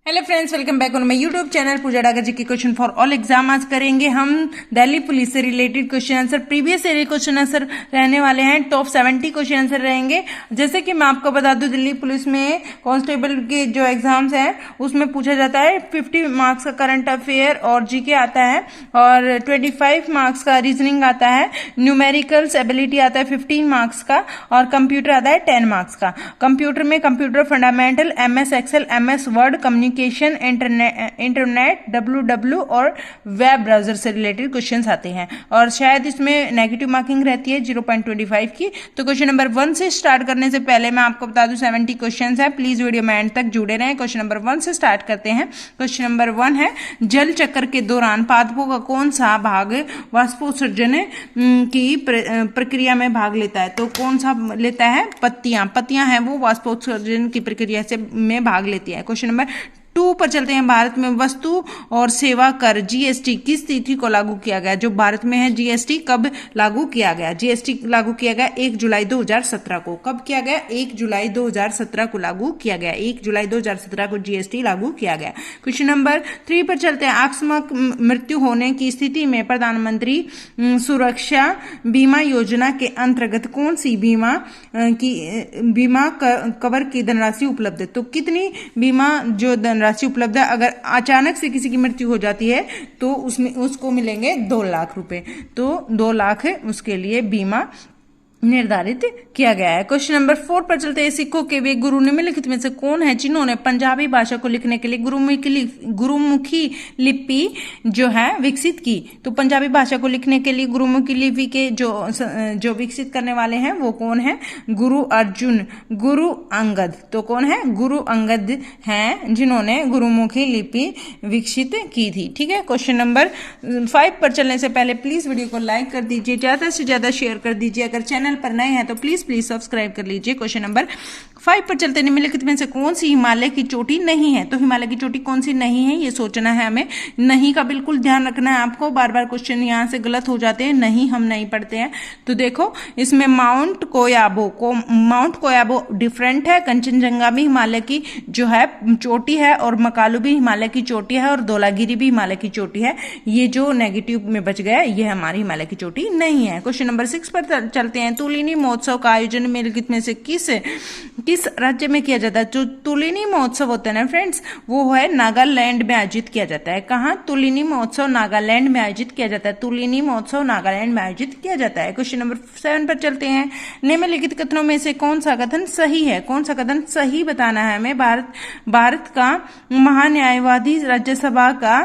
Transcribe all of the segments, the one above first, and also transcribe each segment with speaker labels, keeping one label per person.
Speaker 1: Hello friends, welcome back on my YouTube channel Pooja Dagar ji के question for all exam. आज करेंगे हम दिल्ली पुलिस से related question answer. Previous year question answer रहने वाले हैं, टॉप 70 क्वेश्चन आंसर रहेंगे। जैसे कि मैं आपको बता दूं, दिल्ली पुलिस में कांस्टेबल के जो एग्जाम्स हैं उसमें पूछा जाता है 50 मार्क्स का करंट अफेयर और जीके आता है, और 25 मार्क्स का रीजनिंग आता है, न्यूमेरिकल्स एबिलिटी आता है 15 मार्क्स का, और कंप्यूटर आता है 10 मार्क्स का। कंप्यूटर में computer fundamental, MS excel, MS word, communication, internet, WW और वेब ब्राउजर से रिलेटेड क्वेश्चंस आते हैं, और शायद इसमें नेगेटिव मार्किंग रहती है 0.25 की। तो क्वेश्चन नंबर 1 से स्टार्ट करने से पहले मैं आपको बता दूं 70 क्वेश्चंस हैं, प्लीज वीडियो में एंड तक जुड़े रहें। क्वेश्चन नंबर 1 से स्टार्ट करते हैं। क्वेश्चन नंबर 1 है, जल चक्र के दौरान पादपों का कौन सा भाग वाष्पोत्सर्जन की प्रक्रिया में भाग लेता है? तो कौन सा लेता है? पत्तियां हैं वो वाष्पोत्सर्जन की प्रक्रिया से में भाग लेती है। क्वेश्चन नंबर 2 पर चलते हैं। भारत में वस्तु और सेवा कर GST किस तिथि को लागू किया गया? जो भारत में है GST कब लागू किया गया? GST लागू किया गया 1 जुलाई 2017 को। कब किया गया? 1 जुलाई 2017 को लागू किया गया। 1 जुलाई 2017 को GST लागू किया गया। क्वेश्चन नंबर 3 पर चलते हैं। आकस्मिक मृत्यु होने की स्थिति में प्रधानमंत्री सुरक्षा बीमा योजना के अंतर्गत कौन सी बीमा कवर की धनराशि उपलब्ध है? तो कितनी बीमा जो राशि उपलब्ध है? अगर अचानक से किसी की मृत्यु हो जाती है तो उसमें उसको मिलेंगे 2 लाख रुपए। तो 2 लाख उसके लिए बीमा निर्धारित किया गया है। क्वेश्चन नंबर 4 पर चलते हैं। सिखों के वे गुरु निम्नलिखित में से कौन है जिन्होंने पंजाबी भाषा को लिखने के लिए गुरुमुखी लिपि जो है विकसित की? तो पंजाबी भाषा को लिखने के लिए गुरुमुखी लिपि के जो विकसित करने वाले हैं वो कौन है? गुरु अर्जुन, गुरु अंगद। तो कौन है? गुरु अंगद हैं जिन्होंने गुरुमुखी लिपि विकसित की थी। ठीक है। क्वेश्चन नंबर 5 पर चलने से पहले प्लीज वीडियो को लाइक कर दीजिए, ज्यादा से ज्यादा शेयर कर दीजिए। अगर चैनल पर नए हैं तो प्लीज सब्सक्राइब कर लीजिए। क्वेश्चन नंबर 5 पर चलते हैं। निम्नलिखित में से कौन सी हिमालय की चोटी नहीं है? तो हिमालय की चोटी कौन सी नहीं है ये सोचना है हमें। नहीं का बिल्कुल ध्यान रखना है आपको, बार बार क्वेश्चन यहां से गलत हो जाते हैं, नहीं हम नहीं पढ़ते हैं। तो देखो इसमें माउंट कोयाबो डिफरेंट है, कंचनजंगा भी हिमालय की जो है चोटी है, और मकालू भी हिमालय की चोटी है, और धौलागिरी भी हिमालय की चोटी है। ये जो नेगेटिव में बच गया ये हमारी हिमालय की चोटी नहीं है। क्वेश्चन नंबर 6 पर चलते हैं। तुलिनी महोत्सव का आयोजन निम्नलिखित में से किस राज्य में किया जाता है? जो तुलिनी महोत्सव होता है ना फ्रेंड्स, वो है नागालैंड में आयोजित किया जाता है। कहाँ? तुलिनी महोत्सव नागालैंड में आयोजित किया जाता है। तुलिनी महोत्सव नागालैंड में आयोजित किया जाता है। क्वेश्चन नंबर 7 पर चलते हैं। निम्नलिखित कथनों में से कौन सा कथन सही है? कौन सा कथन सही बताना है हमें? भारत का महान्यायवादी राज्यसभा का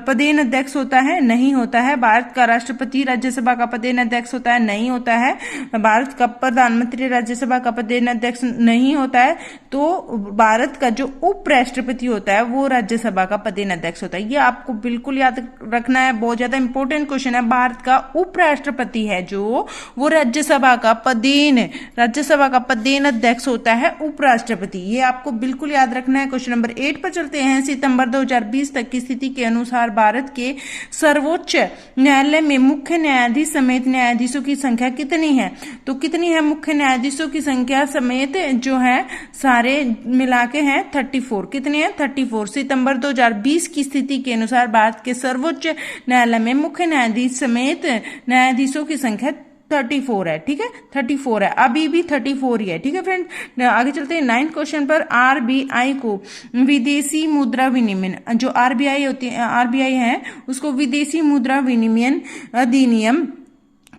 Speaker 1: पदेन अध्यक्ष होता है? नहीं होता है। भारत का राष्ट्रपति राज्यसभा का पदेन अध्यक्ष होता है? नहीं होता है। भारत का प्रधानमंत्री राज्यसभा का पदेन अध्यक्ष नहीं होता है। तो भारत का जो उपराष्ट्रपति होता है वो राज्यसभा का पदेन अध्यक्ष होता है। ये आपको बिल्कुल याद रखना है, बहुत ज्यादा इंपॉर्टेंट क्वेश्चन है। भारत का उपराष्ट्रपति है जो वो राज्यसभा का पदेन अध्यक्ष होता है उपराष्ट्रपति। ये आपको बिल्कुल याद रखना है। क्वेश्चन नंबर 8 पर चलते हैं। सितंबर 2020 तक की स्थिति के अनुसार भारत के सर्वोच्च न्यायालय में मुख्य न्यायाधीश समेत न्यायाधीशों की संख्या कितनी है? तो कितनी है मुख्य न्यायाधीशों की संख्या समेत जो है सारे मिला के हैं 34। कितनी है? 34। सितंबर 2020 की स्थिति के अनुसार भारत के सर्वोच्च न्यायालय में मुख्य न्यायाधीश समेत न्यायाधीशों की संख्या 34 है। ठीक है, 34 है, अभी भी 34 ही है। ठीक है फ्रेंड, आगे चलते हैं 9th क्वेश्चन पर। RBI को विदेशी मुद्रा विनिमय, जो RBI होती है, RBI है, उसको विदेशी मुद्रा विनिमय अधिनियम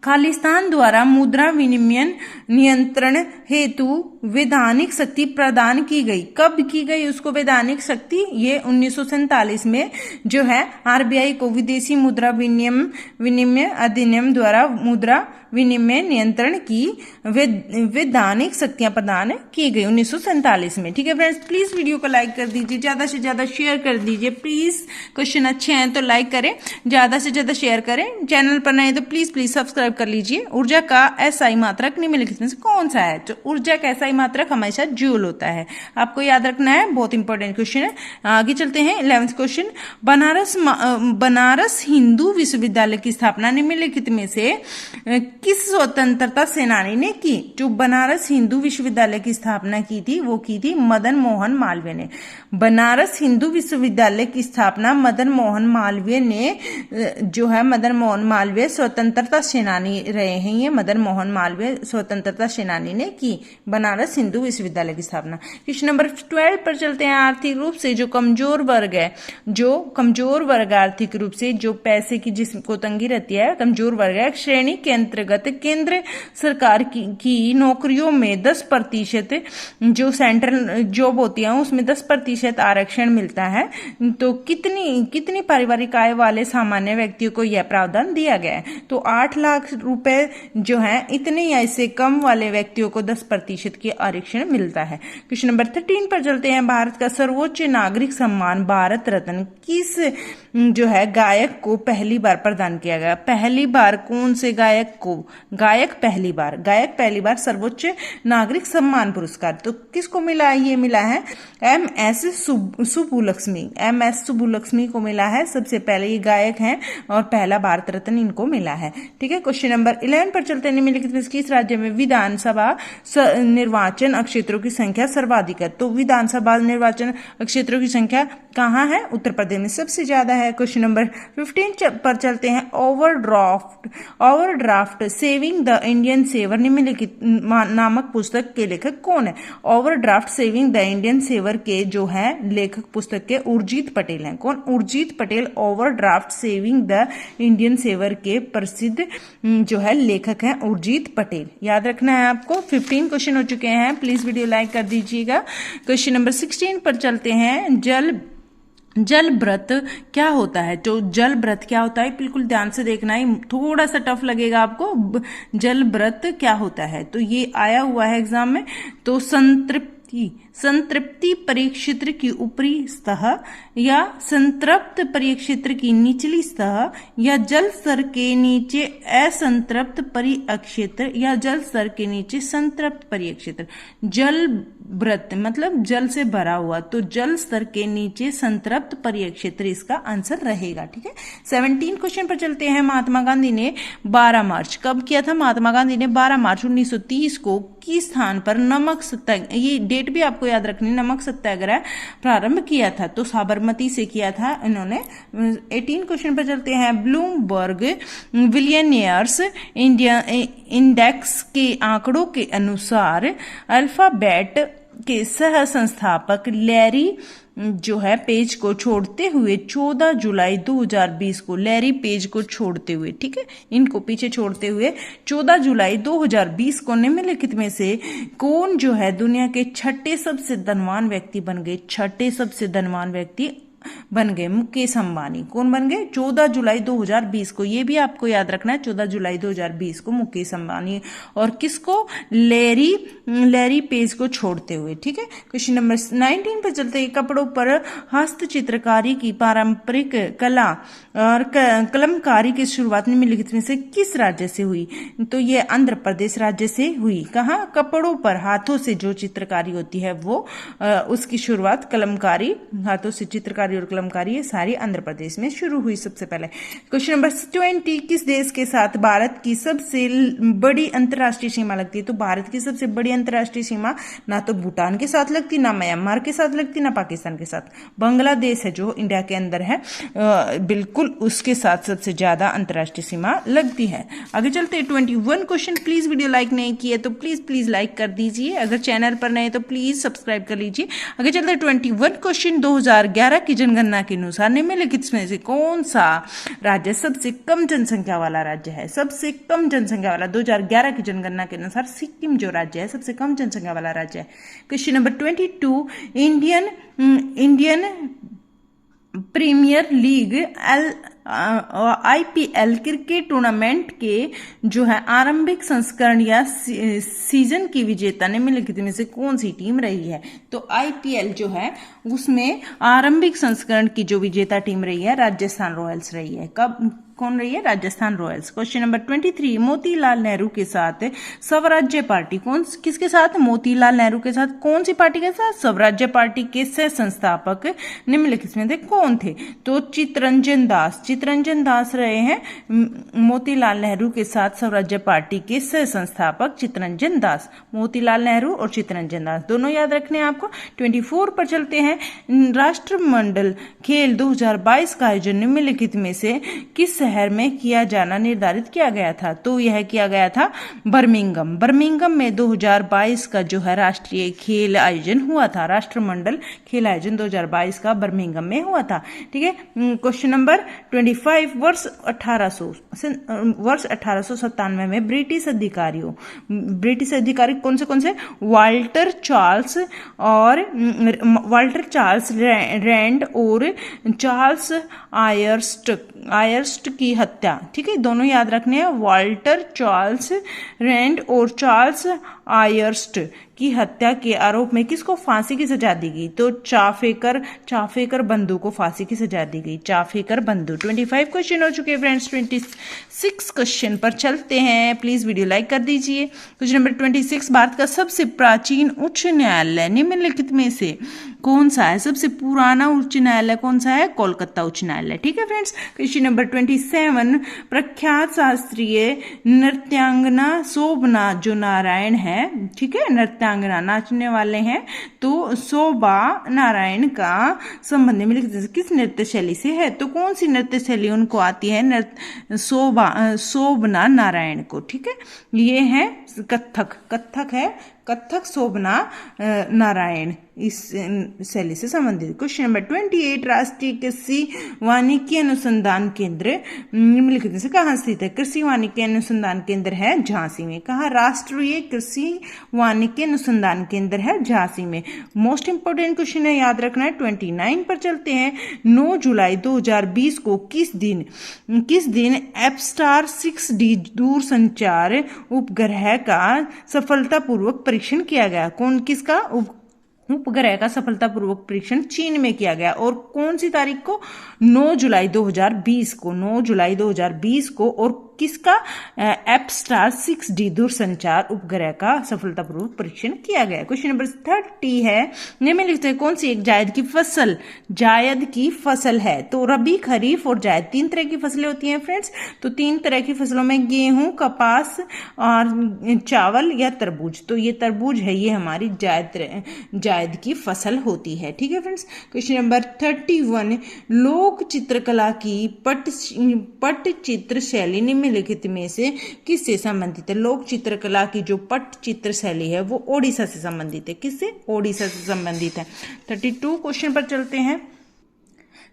Speaker 1: खालिस्तान द्वारा मुद्रा विनिमय नियंत्रण हेतु वैधानिक शक्ति प्रदान की गई। कब की गई उसको वैधानिक शक्ति? ये 1947 में जो है RBI को विदेशी मुद्रा विनिमय अधिनियम द्वारा मुद्रा विनिमय नियंत्रण की वैधानिक शक्तियां प्रदान की गई 1947 में। ठीक है फ्रेंड्स, प्लीज वीडियो को लाइक कर दीजिए, ज्यादा से ज्यादा शेयर कर दीजिए प्लीज। क्वेश्चन अच्छे हैं तो लाइक करें, ज्यादा से ज्यादा शेयर करें। चैनल पर नए तो प्लीज सब्सक्राइब कर लीजिए। ऊर्जा का SI मात्रक निम्नलिखित में से कौन सा है? तो ऊर्जा का SI मात्रक हमेशा जूल होता है, आपको याद रखना है, बहुत इंपॉर्टेंट क्वेश्चन है। आगे चलते हैं 11th क्वेश्चन। बनारस हिंदू विश्वविद्यालय की स्थापना निम्नलिखित में से किस स्वतंत्रता सेनानी ने की? जो बनारस हिंदू विश्वविद्यालय की स्थापना की थी वो की थी मदन मोहन मालवीय ने। बनारस हिंदू विश्वविद्यालय की स्थापना मदन मोहन मालवीय ने जो है, मदन मोहन मालवीय स्वतंत्रता सेनानी रहे हैं। ये मदन मोहन मालवीय स्वतंत्रता सेनानी ने की बनारस हिंदू विश्वविद्यालय की स्थापना। क्वेश्चन नंबर 12 पर चलते हैं। आर्थिक रूप से जो कमजोर वर्ग है, जो कमजोर वर्ग आर्थिक रूप से जो पैसे की जिसको तंगी रहती है, कमजोर वर्ग है, श्रेणी के अंतर्गत केंद्र सरकार की नौकरियों में 10% जो सेंट्रल जॉब होती है उसमें 10% आरक्षण मिलता है। तो कितनी पारिवारिक आय वाले सामान्य व्यक्तियों को यह प्रावधान दिया गया है? तो 8 लाख रुपए जो है, इतने या इससे कम वाले व्यक्तियों को 10% की आरक्षण मिलता है। क्वेश्चन नंबर 13 पर चलते हैं। भारत का सर्वोच्च नागरिक सम्मान भारत रत्न किस जो है गायक को पहली बार प्रदान किया गया? पहली बार कौन से गायक को? गायक पहली बार सर्वोच्च नागरिक सम्मान पुरस्कार तो किसको मिला? ये मिला है MS सुब्बुलक्ष्मी को मिला है। सबसे पहले ये गायक हैं और पहला भारत रत्न इनको मिला है। ठीक है। क्वेश्चन नंबर 11 पर चलते हैं। निम्नलिखित में किस राज्य में विधानसभा निर्वाचन क्षेत्रों की संख्या सर्वाधिक है? तो विधानसभा निर्वाचन क्षेत्रों की संख्या कहाँ है? उत्तर प्रदेश में सबसे ज्यादा है। क्वेश्चन नंबर 15 पर चलते हैं। Overdraft saving the Indian saver निम्नलिखित नामक पुस्तक के लेखक कौन है? Overdraft saving the Indian saver के जो है लेखक पुस्तक के उर्जित पटेल हैं। कौन? Urjit Patel overdraft saving the Indian saver के प्रसिद्ध जो है लेखक हैं उर्जित पटेल। याद रखना है आपको। 15 क्वेश्चन हो चुके हैं। प्लीज वीडियो लाइक कर दीजिएगा। क्वेश्चन नंबर 16 पर चलते हैं। जल व्रत क्या होता है? तो जल व्रत क्या होता है? बिल्कुल ध्यान से देखना है, थोड़ा सा टफ लगेगा आपको। जल व्रत क्या होता है? तो ये आया हुआ है एग्जाम में। तो संतृप्ति परिक्षेत्र की ऊपरी सतह या संतृप्त परिक्षेत्र की निचली सतह या जल स्तर के नीचे असंतृप्त परिक्षेत्र या जल स्तर के नीचे संतृप्त परिक्षेत्र। जल व्रत मतलब जल से भरा हुआ, तो जल स्तर के नीचे संतृप्त परिक्षेत्र इसका आंसर रहेगा। ठीक है। 17 क्वेश्चन पर चलते हैं। महात्मा गांधी ने 12 मार्च कब किया था? महात्मा गांधी ने 12 मार्च 1930 को किस स्थान पर नमक सत्याग्रह, ये डेट भी आपको याद रखनी, नमक सत्याग्रह प्रारंभ किया था? तो साबरमती से किया था इन्होंने। 18 क्वेश्चन पर चलते हैं। ब्लूमबर्ग बिलियनियर्स इंडिया इंडेक्स के आंकड़ों के अनुसार अल्फाबेट के सह संस्थापक लैरी जो है पेज को छोड़ते हुए 14 जुलाई 2020 को, लैरी पेज को छोड़ते हुए, ठीक है, इनको पीछे छोड़ते हुए 14 जुलाई 2020 को निम्नलिखित में से कौन जो है दुनिया के छठे सबसे धनवान व्यक्ति बन गए? छठे सबसे धनवान व्यक्ति बन गए मुकेश अंबानी। कौन बन गए? 14 जुलाई 2020 को, ये भी आपको याद रखना है, 14 जुलाई 2020 को मुकेश अंबानी। और किसको? लैरी पेज को छोड़ते हुए। ठीक है। क्वेश्चन नंबर 19 पर चलते हैं। कपड़ों पर हस्तचित्रकारी की पारंपरिक कला और कलमकारी की शुरुआत निम्नलिखित में से किस राज्य से हुई? तो ये आंध्र प्रदेश राज्य से हुई। कहाँ? कपड़ों पर हाथों से जो चित्रकारी होती है वो उसकी शुरुआत कलमकारी, हाथों से चित्रकारी और कलमकारी, ये सारी आंध्र प्रदेश में शुरू हुई सबसे पहले। Question number 20। किस देश के साथ भारत की सबसे बड़ी अंतर्राष्ट्रीय सीमा लगती है? तो भारत की सबसे बड़ी अंतर्राष्ट्रीय सीमा ना तो भूटान के साथ लगती, ना म्यांमार के साथ लगती, ना पाकिस्तान के साथ। बांग्लादेश है जो इंडिया के अंदर है, बिल्कुल उसके साथ सबसे ज्यादा अंतर्राष्ट्रीय सीमा लगती है। आगे चलते 21 क्वेश्चन। प्लीज वीडियो लाइक नहीं किए तो प्लीज लाइक कर दीजिए। अगर चैनल पर नए तो प्लीज सब्सक्राइब कर लीजिए। आगे चलते 21 क्वेश्चन। 2011 की जनगणना के अनुसार निम्नलिखित में से कौन सा राज्य सबसे कम जनसंख्या वाला राज्य है? सबसे कम जनसंख्या वाला 2011 की जनगणना के अनुसार सिक्किम जो राज्य है सबसे कम जनसंख्या वाला राज्य है। Question number 22। Indian Premier League IPL cricket tournament के जो है आरंभिक संस्करण या सीजन की विजेता निम्नलिखित में से कौन सी टीम रही है? तो IPL जो है उसमें आरंभिक संस्करण की जो विजेता टीम रही है राजस्थान रॉयल्स रही है। कब? कौन रही है? Rajasthan Royals. Question number 23, Motilal Nehru के साथ स्वराज्य पार्टी किसके साथ? मोतीलाल नेहरू के साथ कौन सी पार्टी के साथ? स्वराज्य पार्टी के सह संस्थापक निम्नलिखित में से कौन थे? तो चित्तरंजन दास रहे हैं मोतीलाल नेहरू के साथ स्वराज्य पार्टी के सह संस्थापक चित्तरंजन दास। मोतीलाल नेहरू और चित्तरंजन दास दोनों याद रखने हैं आपको। 24 पर चलते हैं। राष्ट्रमंडल खेल 2022 का आयोजन निम्नलिखित में से किस शहर में किया जाना निर्धारित किया गया था? तो यह किया गया था बर्मिंघम में 2022 का जो है राष्ट्रीय खेल आयोजन हुआ था। राष्ट्रमंडल खेल आयोजन 2022 का बर्मिंघम में हुआ था। ठीक है। क्वेश्चन नंबर 25, वर्ष 1897 में ब्रिटिश अधिकारी कौन से? वाल्टर चार्ल्स रैंड और चार्ल्स आयर्स्ट की हत्या। ठीक है, दोनों याद रखने हैं। वाल्टर चार्ल्स रैंड और चार्ल्स आयर्स्ट की हत्या के आरोप में किसको फांसी की सजा दी गई? तो चाफेकर बंधु को फांसी की सजा दी गई। चाफेकर बंधु। 25 क्वेश्चन हो चुके हैं फ्रेंड्स। 26 क्वेश्चन पर चलते हैं। प्लीज वीडियो लाइक कर दीजिए। क्वेश्चन नंबर 26, भारत का सबसे प्राचीन उच्च न्यायालय निम्नलिखित में से कौन सा है? सबसे पुराना उच्च न्यायालय कौन सा है? कोलकाता उच्च न्यायालय। ठीक है फ्रेंड्स। क्वेश्चन नंबर 27, प्रख्यात शास्त्रीय नृत्यांगना शोभना जो नारायण है, ठीक है, नृत्यांगना नाचने वाले हैं, तो शोभा नारायण का संबंध निम्नलिखित किस नृत्य शैली से है? तो कौन सी नृत्य शैली उनको आती है? शोभना नारायण को। ठीक है, ये है कथक है। कथक शोभना नारायण इस शैली से संबंधित। क्वेश्चन नंबर 28, राष्ट्रीय कृषि वानिकी अनुसंधान केंद्र निम्नलिखित से कहाँ स्थित है? कृषि वानिकी अनुसंधान केंद्र है झांसी में। कहाँ? राष्ट्रीय कृषि वानिकी अनुसंधान केंद्र है झांसी में। मोस्ट इंपोर्टेंट क्वेश्चन है, याद रखना है। 29 पर चलते हैं। 9 जुलाई 2020 को किस दिन एपस्टार 6D दूरसंचार उपग्रह का सफलतापूर्वक परीक्षण किया गया? किसका उपग्रह का सफलतापूर्वक परीक्षण चीन में किया गया? और कौन सी तारीख को? 9 जुलाई 2020 को। 9 जुलाई 2020 को। और किसका? एपस्टार 6D दूरसंचार उपग्रह का सफलतापूर्वक परीक्षण किया गया। क्वेश्चन नंबर 30 है, निम्नलिखित में कौन सी एक जायद की फसल है? तो रबी, खरीफ और जायद 3 तरह की फसलें होती हैं फ्रेंड्स। तो 3 तरह की फसलों में गेहूं, कपास और चावल या तरबूज। तो ये तरबूज है, ये हमारी जायद की फसल होती है। ठीक है फ्रेंड्स। क्वेश्चन नंबर 31, लोक चित्रकला की पटचित्र शैली निम्नलिखित में से किससे संबंधित है? लोक चित्रकला की जो पटचित्र शैली है वो ओडिशा से संबंधित है। किससे? ओडिशा से संबंधित है। 32 क्वेश्चन पर चलते हैं।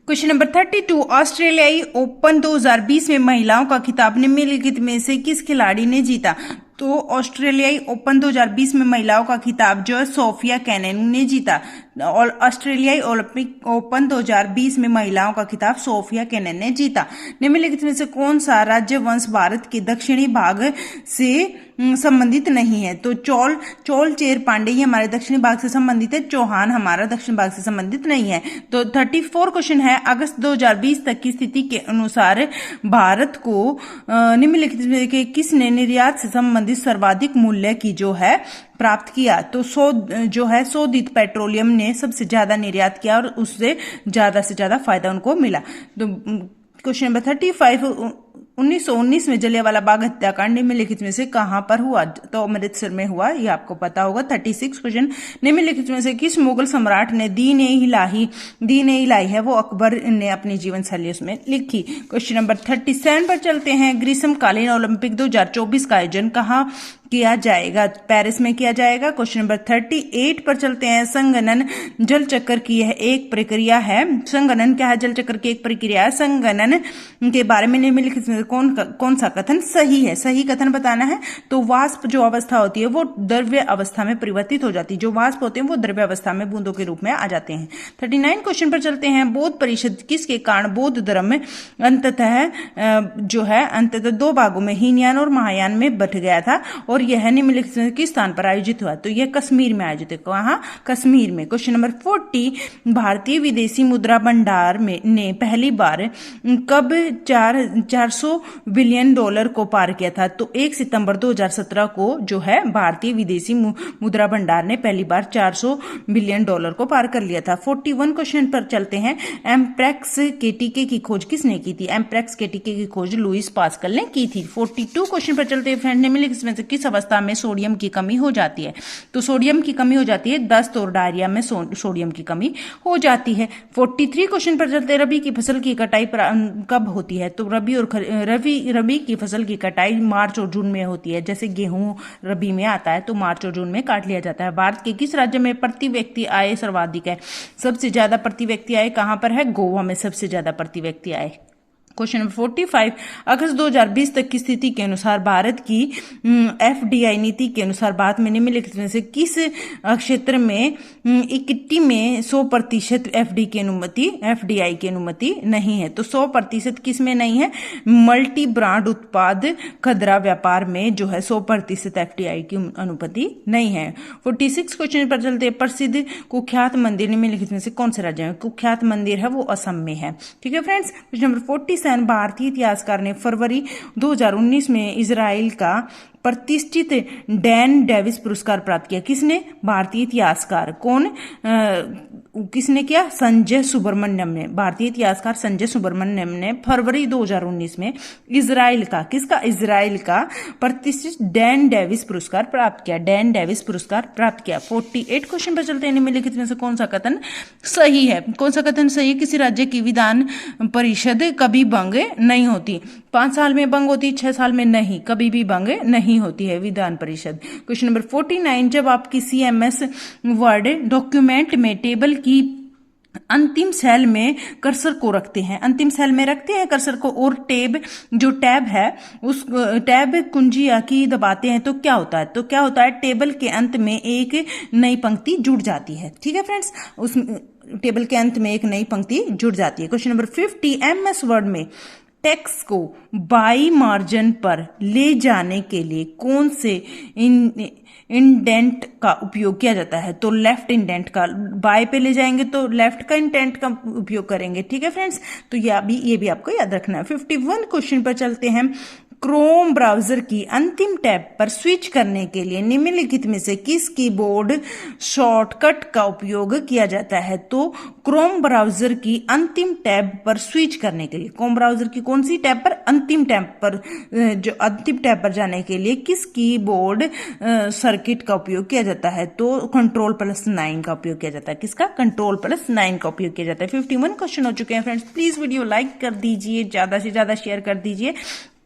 Speaker 1: क्वेश्चन नंबर 32, ऑस्ट्रेलियाई ओपन 2020 में महिलाओं का खिताब निम्नलिखित में से किस खिलाड़ी ने जीता? तो ऑस्ट्रेलियाई ओपन 2020 में महिलाओं का खिताब जो है सोफिया केनिन ने जीता। और ऑस्ट्रेलियाई ओलंपिक ओपन 2020 में महिलाओं का खिताब सोफिया केनिन ने जीता। निम्नलिखित में से कौन सा राज्य वंश भारत के दक्षिणी भाग से संबंधित नहीं है? तो चोल चेर पांडे ये हमारे दक्षिणी भाग से संबंधित है। चौहान हमारा दक्षिण भाग से संबंधित नहीं है। तो 34 क्वेश्चन है, अगस्त 2020 तक की स्थिति के अनुसार भारत को निम्नलिखित में से किसने निर्यात से संबंधित सर्वाधिक मूल्य की जो है प्राप्त किया? तो शोधित पेट्रोलियम ने सबसे ज्यादा निर्यात किया और उससे ज्यादा से ज्यादा फायदा उनको मिला। तो क्वेश्चन नंबर 35, 1919 में जलियांवाला बाग हत्याकांड निम्नलिखित में से कहां पर हुआ? तो अमृतसर में हुआ, ये आपको पता होगा। 36 क्वेश्चन, निम्नलिखित में से किस मुगल सम्राट ने दीन इलाही है वो अकबर ने अपनी जीवन शैली उसमें लिखी? क्वेश्चन नंबर 37 पर चलते हैं। ग्रीष्मकालीन ओलंपिक 2024 का आयोजन कहां किया जाएगा? पेरिस में किया जाएगा। क्वेश्चन नंबर 38 पर चलते हैं। संगणन जल चक्र की यह एक प्रक्रिया है। संगणन क्या है? जल चक्र की एक प्रक्रिया है। संगणन के बारे में निम्नलिखित में कौन सा कथन सही है? सही कथन बताना है। तो वाष्प जो अवस्था होती है वो द्रव्य अवस्था में परिवर्तित हो जाती है। जो वाष्प होते हैं वो द्रव्य अवस्था में बूंदों के रूप में आ जाते हैं। 39 क्वेश्चन पर चलते हैं। बौद्ध परिषद किसके कारण बौद्ध धर्म अंततः 2 भागों में हीनयान और महायान में बंट गया था? और और यह निम्नलिखित में किस स्थान पर आयोजित हुआ? तो यह कश्मीर में आयोजित है। कहाँ? कश्मीर में। क्वेश्चन नंबर 40, भारतीय विदेशी मुद्रा भंडार में ने पहली बार कब 400 बिलियन डॉलर को पार किया था? तो 1 सितंबर 2017 को जो है भारतीय विदेशी मुद्रा भंडार ने पहली बार 400 बिलियन डॉलर को पार कर लिया था। 41 क्वेश्चन पर चलते हैं। एम्प्रेक्स के टीके की खोज किसने की थी? एम्प्रेक्स के टीके की खोज लुईस पास्कल ने की थी। 42 क्वेश्चन पर चलते हैं फ्रेंड। निम्नलिखित में से किस अवस्था में सोडियम की कमी हो जाती है? तो सोडियम की कमी हो जाती है दस्त और डायरिया में सोडियम की कमी हो जाती है। 43 क्वेश्चन पर चलते हैं। रबी की फसल की कटाई कब होती है? तो रबी की फसल की कटाई मार्च और जून में होती है। जैसे गेहूं रबी में आता है तो मार्च और जून में काट लिया जाता है। भारत के किस राज्य में प्रति व्यक्ति आय सर्वाधिक है? सबसे ज्यादा प्रति व्यक्ति आय कहां पर है? गोवा में सबसे ज्यादा प्रति व्यक्ति आय। क्वेश्चन नंबर 45, अगस्त 2020 तक की स्थिति के अनुसार भारत की एफडीआई नीति के अनुसार भारत में निम्नलिखित में से किस क्षेत्र में इक्विटी में 100% एफडीआई की अनुमति नहीं है? तो 100% किस में नहीं है? मल्टी ब्रांड उत्पाद खुदरा व्यापार में जो है 100% एफडीआई की अनुमति नहीं है। 46 क्वेश्चन पर चलते हैं। प्रसिद्ध कुख्यात मंदिर निम्नलिखित में से कौन से राज्य में? कुख्यात मंदिर है वो असम में है। ठीक है फ्रेंड्स। क्वेश्चन नंबर 47, भारतीय इतिहासकार ने फरवरी 2019 में इजराइल का प्रतिष्ठित डैन डेविस पुरस्कार प्राप्त किया। किसने? भारतीय इतिहासकार। कौन? किसने किया? संजय सुब्रमण्यम ने। भारतीय इतिहासकार संजय सुब्रमण्यम ने फरवरी 2019 में इजराइल का, किसका? इजराइल का प्रतिष्ठित डैन डेविस पुरस्कार प्राप्त किया। डैन डेविस पुरस्कार प्राप्त किया। 48 क्वेश्चन पर चलते हैं। निम्नलिखित में से कौन सा कथन सही है? कौन सा कथन सही है? किसी राज्य की विधान परिषद कभी भंग नहीं होती। 5 साल में भंग होती, 6 साल में नहीं, कभी भी भंग नहीं होती है विधान परिषद। क्वेश्चन नंबर 49, जब आप किसी एमएस वर्ड डॉक्यूमेंट में टेबल की अंतिम सेल में कर्सर को रखते हैं, अंतिम सेल में रखते हैं कर्सर को, और टैब है उस टैब कुंजी की दबाते हैं तो क्या होता है? तो क्या होता है? टेबल के अंत में एक नई पंक्ति जुड़ जाती है। ठीक है फ्रेंड्स, उस टेबल के अंत में एक नई पंक्ति जुड़ जाती है। क्वेश्चन नंबर 50, एमएस वर्ड में टेक्स्ट को बाई मार्जिन पर ले जाने के लिए कौन से इंडेंट का उपयोग किया जाता है? तो लेफ्ट इंडेंट का। बाय पे ले जाएंगे तो लेफ्ट का इंडेंट का उपयोग करेंगे। ठीक है फ्रेंड्स, तो ये भी आपको याद रखना है। 51 क्वेश्चन पर चलते हैं। क्रोम ब्राउजर की अंतिम टैब पर स्विच करने के लिए निम्नलिखित में से किस कीबोर्ड शॉर्टकट का उपयोग किया जाता है? तो क्रोम ब्राउजर की अंतिम टैब पर स्विच करने के लिए, क्रोम ब्राउजर की कौन सी टैब पर? अंतिम टैब पर, जो अंतिम टैब पर जाने के लिए किस कीबोर्ड सर्किट का उपयोग किया जाता है? तो Ctrl+9 का उपयोग किया जाता है। किसका? Ctrl+9 का उपयोग किया जाता है। 51 क्वेश्चन हो चुके हैं फ्रेंड्स। प्लीज वीडियो लाइक कर दीजिए, ज्यादा से ज्यादा शेयर कर दीजिए,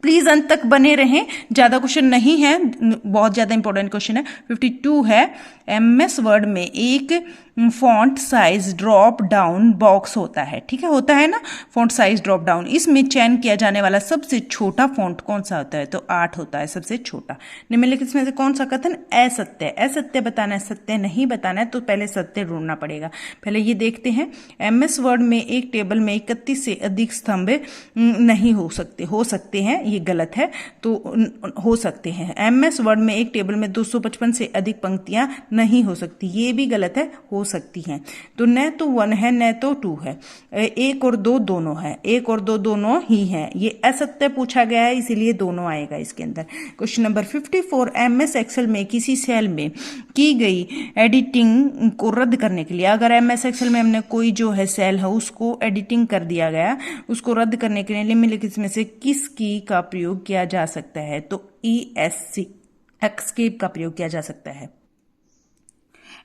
Speaker 1: प्लीज अंत तक बने रहें। ज्यादा क्वेश्चन नहीं है, बहुत ज्यादा इंपॉर्टेंट क्वेश्चन है। 52 है, एमएस वर्ड में एक font size drop down box होता है। ठीक है, होता है ना फॉन्ट साइज ड्रॉप डाउन। इसमें चयन किया जाने वाला सबसे छोटा फॉन्ट कौन सा होता है? तो 8 होता है सबसे छोटा। निम्नलिखित में से कौन सा कथन असत्य? असत्य बताना है, सत्य नहीं बताना है, तो पहले सत्य ढूंढना पड़ेगा। पहले ये देखते हैं। एमएस वर्ड में एक टेबल में 31 से अधिक स्तंभ नहीं हो सकते हैं, ये गलत है, तो हो सकते हैं। एमएस वर्ड में एक टेबल में 255 से अधिक पंक्तियां नहीं हो सकती, ये भी गलत है, हो सकती हैं। तो न तो 1 है न तो 2 है, 1 और 2 दोनों है, 1 और 2 दोनों ही है। ये असत्य पूछा गया है, इसीलिए दोनों आएगा इसके अंदर। क्वेश्चन नंबर 54, एमएस एक्सेल में किसी सेल में की गई एडिटिंग को रद्द करने के लिए, अगर एमएस एक्सेल में हमने कोई जो है सेल है उसको एडिटिंग कर दिया गया, उसको रद्द करने के लिए निम्नलिखित में से किस की का प्रयोग किया जा सकता है? तो एस्केप का प्रयोग किया जा सकता है।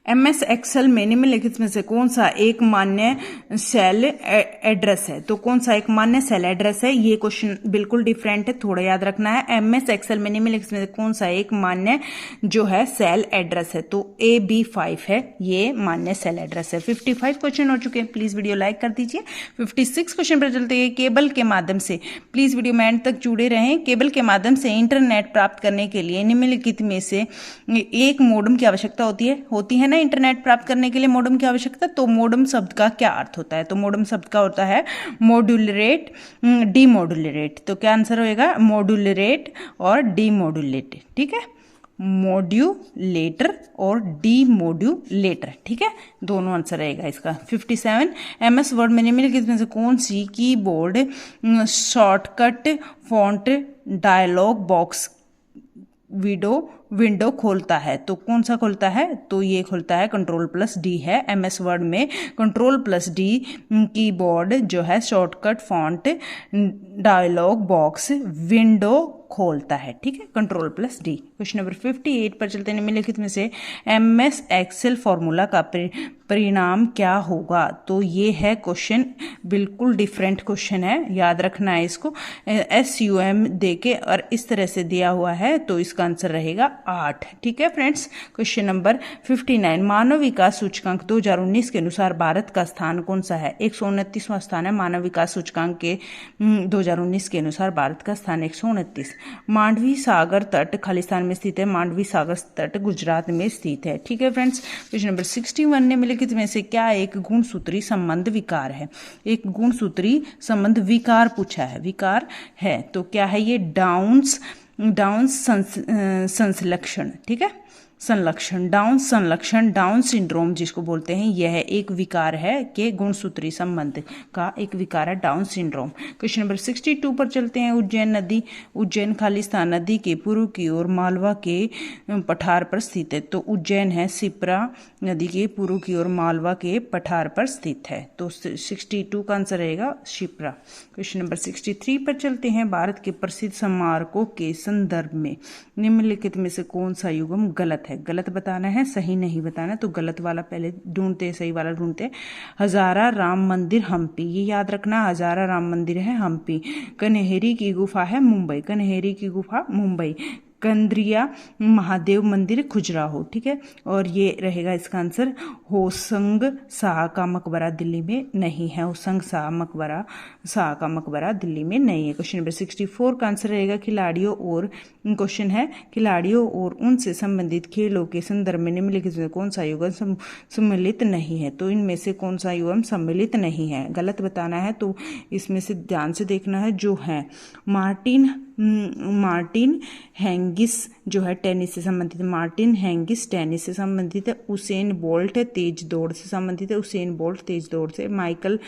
Speaker 1: एमएस एक्सेल में निम्नलिखित में से कौन सा एक मान्य सेल एड्रेस है? तो कौन सा एक मान्य सेल एड्रेस है? ये क्वेश्चन बिल्कुल डिफरेंट है, थोड़ा याद रखना है। एमएस एक्सेल में निम्नलिखित में से कौन सा एक मान्य जो है सेल एड्रेस है? तो AB5 है, ये मान्य सेल एड्रेस है। 55 क्वेश्चन हो चुके हैं, प्लीज वीडियो लाइक कर दीजिए। 56 क्वेश्चन पर चलते हैं। केबल के माध्यम से, प्लीज वीडियो में एंड तक जुड़े रहें। केबल के माध्यम से इंटरनेट प्राप्त करने के लिए निम्नलिखित में से एक मोडम की आवश्यकता होती है ना इंटरनेट प्राप्त करने के लिए मोडम की आवश्यकता। तो मोडम शब्द का क्या अर्थ होता है? तो मोडम शब्द का होता है मॉड्यूलरेट, डीमॉड्यूलरेट। तो क्या आंसर होएगा? मॉड्यूलरेट और डीमॉड्यूलेट। ठीक है, मॉड्यूलेटर और डीमॉड्यूलेटर। ठीक है, दोनों आंसर रहेगा इसका। 57 MS वर्ड में निम्नलिखित में से कौन सी keyboard shortcut font dialog box window खोलता है? तो कौन सा खोलता है? तो ये खोलता है Ctrl+D है। MS वर्ड में Ctrl+D कीबोर्ड जो है shortcut font dialog box window खोलता है। ठीक है, Ctrl+D। क्वेश्चन नंबर 58 पर चलते हैं। निम्नलिखित में से MS एक्सेल फॉर्मूला का परिणाम क्या होगा? तो ये है क्वेश्चन, बिल्कुल डिफरेंट क्वेश्चन है, याद रखना है इसको। SUM दे के और इस तरह से दिया हुआ है, तो इसका आंसर रहेगा 8। ठीक है फ्रेंड्स। क्वेश्चन नंबर 59 मानव विकास सूचकांक 2019 के अनुसार भारत का स्थान कौन सा है? 129वां स्थान है मानव विकास सूचकांक के 2019 के अनुसार भारत का स्थान 129। मांडवी सागर तट खालिस्तान में स्थित है। मांडवी सागर तट गुजरात में स्थित है। ठीक है फ्रेंड्स। क्वेश्चन नंबर 61 निम्नलिखित में से क्या एक गुणसूत्री संबंध विकार है? एक गुणसूत्री संबंध विकार पूछा है, विकार है तो क्या है ये? डाउन संलक्षण। ठीक है, संलक्षण, डाउन संलक्षण, डाउन सिंड्रोम जिसको बोलते हैं, यह एक विकार है कि गुणसूत्री संबंध का एक विकार है डाउन सिंड्रोम। क्वेश्चन नंबर 62 पर चलते हैं। उज्जैन नदी उज्जैन खालिस्तान नदी के पूर्व की ओर मालवा के पठार पर स्थित है। तो उज्जैन है शिप्रा नदी के पूर्व की ओर मालवा के पठार पर स्थित है। तो 62 का आंसर रहेगा शिप्रा। क्वेश्चन नंबर 63 पर चलते हैं। भारत के प्रसिद्ध स्मारकों के संदर्भ में निम्नलिखित में से कौन सा युग्म गलत है? गलत बताना है, सही नहीं बताना। तो गलत वाला पहले ढूंढते, सही वाला ढूंढते। हजारा राम मंदिर हम्पी, ये याद रखना, हजारा राम मंदिर है हम्पी। कन्हेरी की गुफा है मुंबई, कन्हेरी की गुफा मुंबई। कंद्रिया महादेव मंदिर खुजराहो। ठीक है, और ये रहेगा इसका आंसर। होसंग शाह का मकबरा दिल्ली में नहीं है। होसंग शाह का मकबरा दिल्ली में नहीं है। क्वेश्चन नंबर 64 का आंसर रहेगा खिलाड़ियों और क्वेश्चन है खिलाड़ियों और उनसे संबंधित खेलों के संदर्भ में निम्नलिखित में कौन सा युग्म सम्मिलित नहीं है? तो इनमें से कौन सा युग्म सम्मिलित नहीं है? गलत बताना है, तो इसमें से ध्यान से देखना है जो है। मार्टिन हैंगिस जो है टेनिस से संबंधित है। मार्टिन हैंगिस टेनिस से संबंधित है। उसेन बोल्ट तेज दौड़ से संबंधित है। उसेन बोल्ट तेज दौड़ से। माइकल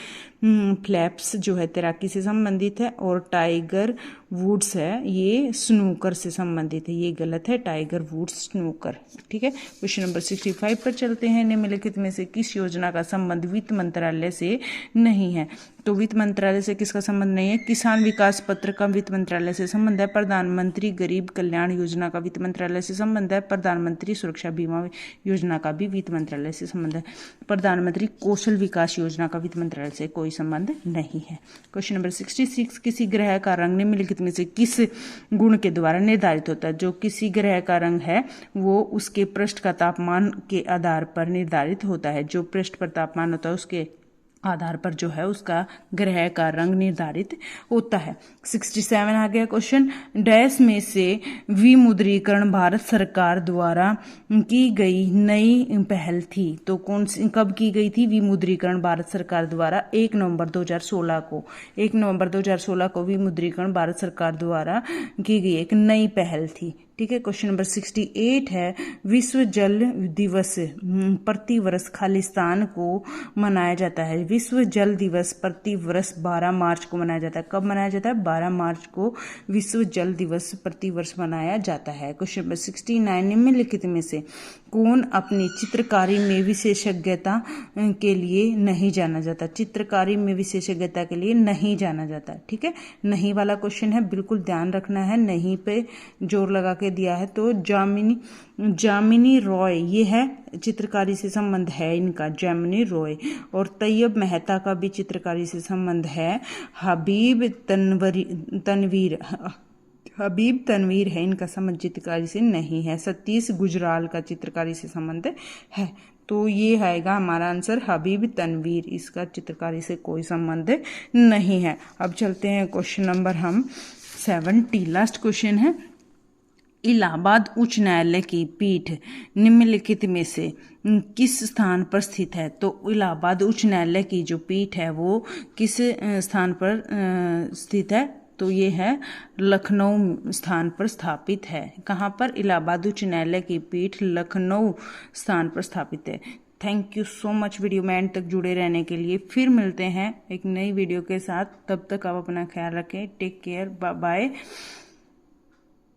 Speaker 1: फ्लैप्स जो है तैराकी से संबंधित है। और टाइगर वुड्स है ये स्नूकर से संबंधित है। ये गलत है, टाइगर वुड्स स्नूकर। ठीक है, क्वेश्चन नंबर 65 पर चलते हैं। निम्नलिखित में से किस योजना का संबंध वित्त मंत्रालय से नहीं है? तो वित्त मंत्रालय से किसका संबंध नहीं है? किसान विकास पत्र का वित्त मंत्रालय से संबंध है। प्रधानमंत्री गरीब कल्याण योजना का वित्त मंत्रालय से संबंध है। प्रधानमंत्री सुरक्षा बीमा योजना का भी वित्त मंत्रालय से संबंध है। प्रधानमंत्री कौशल विकास योजना का वित्त मंत्रालय से कोई संबंध नहीं है। क्वेश्चन नंबर 66 किसी ग्रह का रंग निम्नलिखित में से किस गुण के द्वारा निर्धारित होता है? जो किसी ग्रह का रंग है वो उसके पृष्ठ का तापमान के आधार पर निर्धारित होता है। जो पृष्ठ पर तापमान होता है उसके आधार पर जो है उसका ग्रह का रंग निर्धारित होता है। 67 आ गया क्वेश्चन। डैश में से विमुद्रीकरण भारत सरकार द्वारा की गई नई पहल थी। तो कौन सी, कब की गई थी विमुद्रीकरण भारत सरकार द्वारा? 1 नवंबर 2016 को। 1 नवंबर 2016 को विमुद्रीकरण भारत सरकार द्वारा की गई एक नई पहल थी। ठीक है, क्वेश्चन नंबर 68 है। विश्व जल दिवस प्रति वर्ष खालिस्तान को मनाया जाता है। विश्व जल दिवस प्रति वर्ष 12 मार्च को मनाया जाता है। कब मनाया जाता है? 12 मार्च को विश्व जल दिवस प्रति वर्ष मनाया जाता है। क्वेश्चन नंबर 69 निम्नलिखित में से कौन अपनी चित्रकारी में विशेषज्ञता के लिए नहीं जाना जाता? चित्रकारी में विशेषज्ञता के लिए नहीं जाना जाता। ठीक है, नहीं वाला क्वेश्चन है, बिल्कुल ध्यान रखना है। नहीं पे जोर लगा के दिया है। तो जामिनी रॉय ये है, चित्रकारी से संबंध है इनका, जामिनी रॉय। और तैयब मेहता का भी चित्रकारी से संबंध है। हबीब तनवीर है, इनका संबंध चित्रकारी से नहीं है। सतीश गुजराल का चित्रकारी से संबंध है। तो ये आएगा हमारा आंसर हबीब तनवीर, इसका चित्रकारी से कोई संबंध नहीं है। अब चलते हैं क्वेश्चन नंबर हम 70, लास्ट क्वेश्चन है। इलाहाबाद उच्च न्यायालय की पीठ निम्नलिखित में से किस स्थान पर स्थित है? तो इलाहाबाद उच्च न्यायालय की जो पीठ है वो किस स्थान पर स्थित है? तो ये है लखनऊ स्थान पर स्थापित है। कहाँ पर? इलाहाबाद उच्च न्यायालय की पीठ लखनऊ स्थान पर स्थापित है। Thank you so much video में एंड तक जुड़े रहने के लिए। फिर मिलते हैं एक नई वीडियो के साथ, तब तक आप अपना ख्याल रखें। Take care, bye bye.